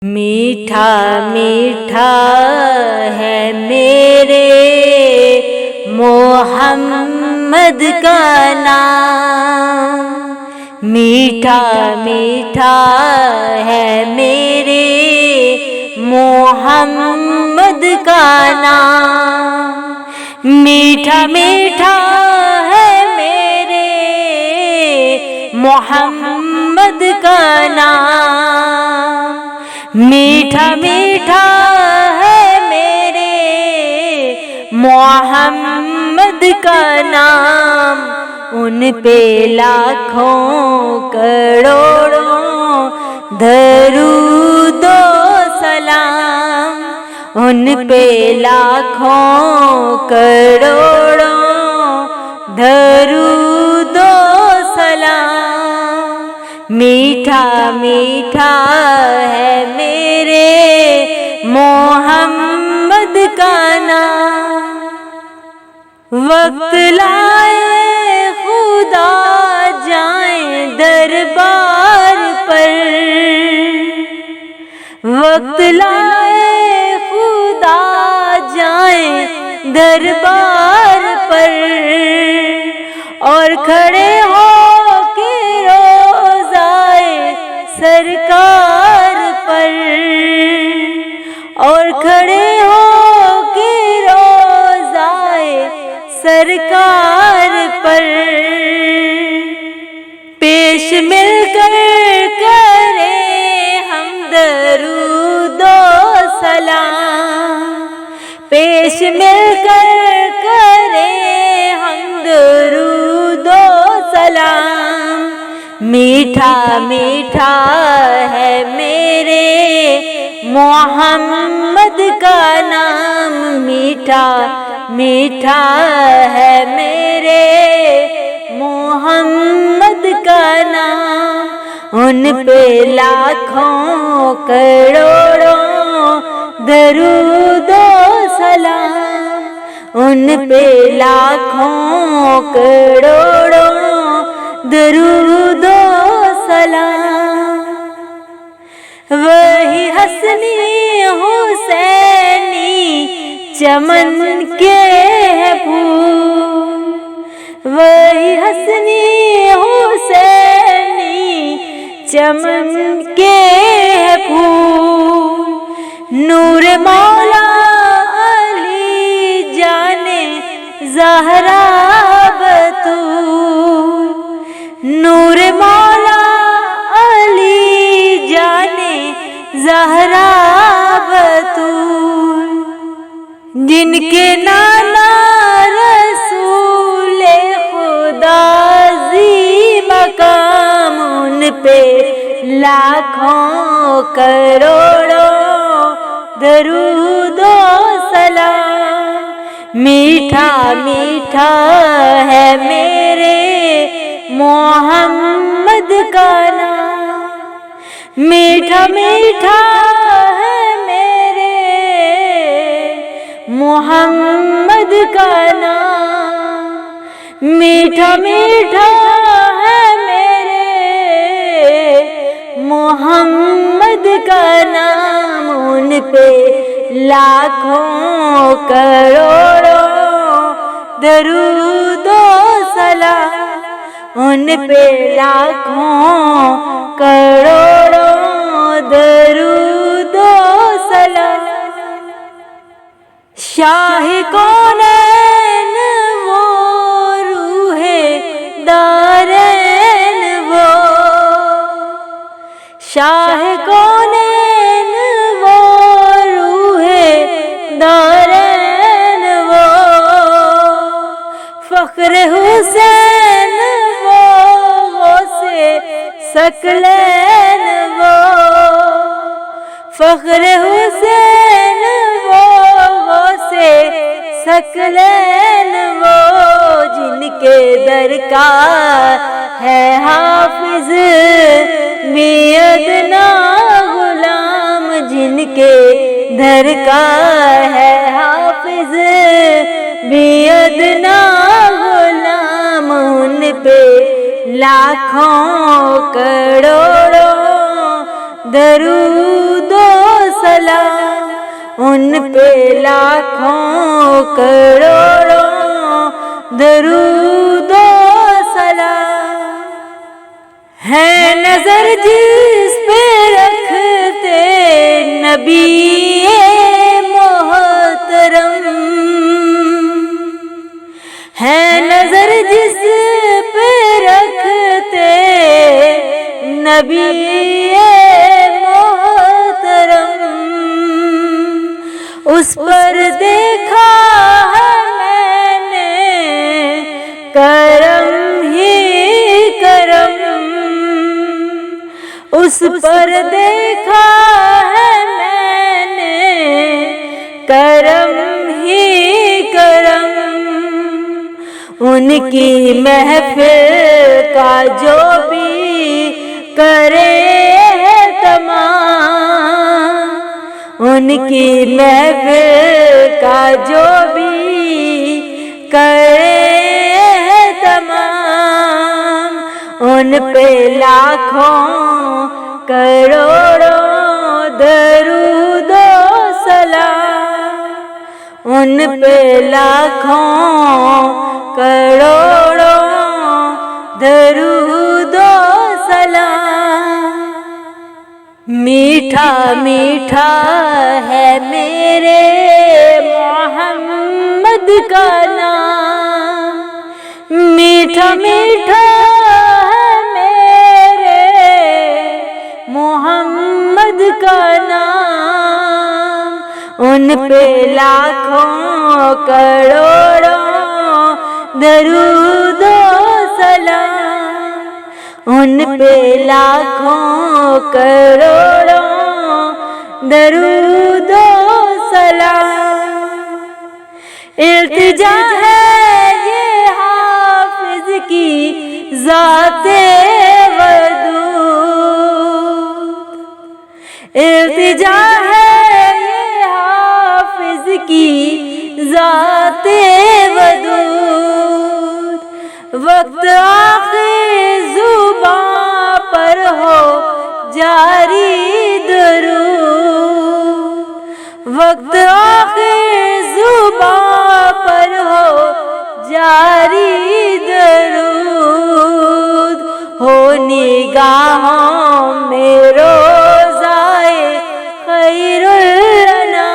میٹھا میٹھا ہے میرے محمد کا نام، میٹھا میٹھا ہے میرے محمد کا نام، میٹھا میٹھا ہے میرے محمد کا نام، میٹھا میٹھا ہے میرے محمد کا نام، ان پہ لاکھوں کروڑوں درود و سلام، ان پہ لاکھوں کروڑوں درود و سلام، میٹھا میٹھا ہے میرے محمد کا نام، وقت لائے خدا جائیں دربار پر، وقت لائے خدا جائیں دربار پر، اور کھڑے ہو کے روضائے سرکار پر، اور کھڑے ہو کے روضائے سرکار پر، پیش مل کر کرے ہم درود و سلام، پیش مل کر کرے ہم درود و سلام، میٹھا میٹھا ہے میرے محمد کا نام، میٹھا میٹھا ہے میرے محمد کا نام، ان پہ لاکھوں کروڑوں درود و سلام، ان پہ لاکھوں کروڑوں درود و سلام، وہی حسنی حسینی چمن کے ہے پھول، وہی حسنی حسینی چمن کے ہے پھول، نور مولا علی جانے زہرا بطول، نور مولا علی جانے زہرا بطول، جن کے نانا رسول خدا زی مقام، ان پہ لاکھوں کروڑوں درود و سلام، میٹھا میٹھا ہے میرے محمد کا نام، میٹھا میٹھا ہے میرے محمد کا نام، میٹھا میٹھا ہے میرے محمد کا نام، ان پہ لاکھوں کروڑوں درود و سلام، ان پہ لاکھوں کروڑوں درود و سلام، شاہ کونین وہ روح دارین وہ، شاہ کونین وہ روح دارین وہ، فخر حسین وہ غوث ثقلین وہ، فخر حسین وہ غوث ثقلین وہ، جن کے در کا ہے حافظ بھی ادنا غلام، جن کے در کا ہے حافظ بھی ادنا غلام، ان پہ لاکھوں کروڑوں درود و ان پہ لاکھوں کروڑوں درود و سلام۔ ہے نظر جس پہ رکھتے نبی محترم، ہے نظر جس پہ رکھتے نبی محترم، اس پر دیکھا ہے میں نے کرم ہی کرم، اس پر دیکھا ہے میں نے کرم ہی کرم۔ ان کی محفل کا جو بھی کرے تمام، ان کی محفل کا جو بھی کرے تمام، ان پہ لاکھوں کروڑوں درود و سلام، ان پہ لاکھوں کروڑوں درود و سلام۔ میٹھا میٹھا ہے میرے محمد کا نام، میٹھا میٹھا ہے میرے محمد کا نام، ان پہ لاکھوں کروڑوں درود و سلام، ان پہ لاکھوں کروڑوں درود و سلام۔ التجا ہے یہ حافظ کی ذات ودود، التجا ہے یہ حافظ کی ذات ودود، وقت آخر زباں پر ہو جاری درود، وقت آخر زباں پر ہو جاری درود، ہو نگاہوں میں روضائے خیر الانام،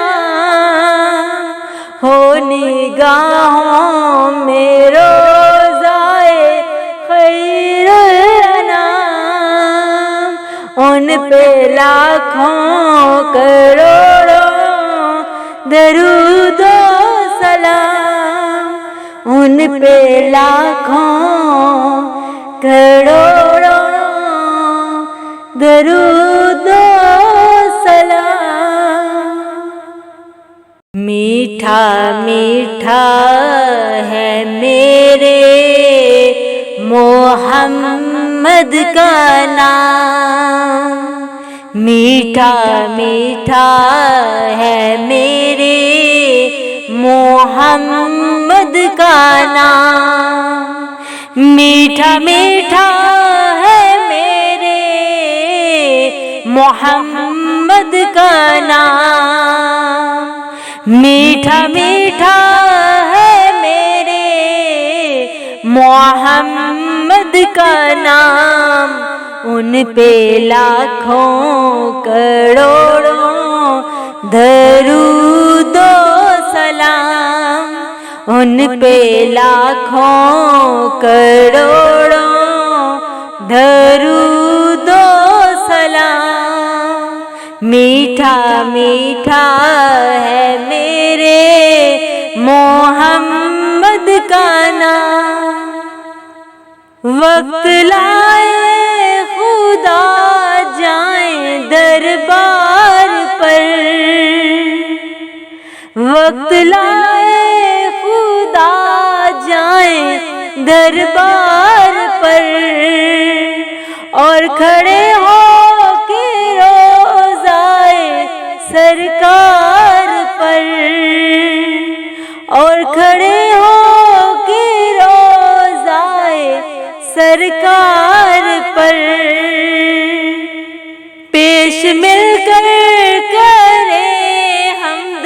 ہو نگاہوں میں روضائے خیر الانام، ان پہ لاکھوں کروڑوں درود و سلام، ان پہ لاکھوں کروڑوں درود و سلام۔ میٹھا میٹھا ہے میرے محمد کا نام، میٹھا میٹھا ہے میرے محمد کا نام، میٹھا میٹھا ہے میرے محمد کا نام، میٹھا میٹھا ہے میرے محمد کا نام، ان پہ لاکھوں کروڑوں درود و سلام، ان پہ لاکھوں کروڑوں درود و سلام۔ میٹھا میٹھا ہے میرے محمد کا نام، وقت لائے خدا جائیں دربار پر، وقت لائے خدا جائیں دربار پر، اور کھڑے ہو کے روضائے سرکار پر، اور کھڑے ہو کے روضائے سرکار پر، پیش مل کر کرے حمد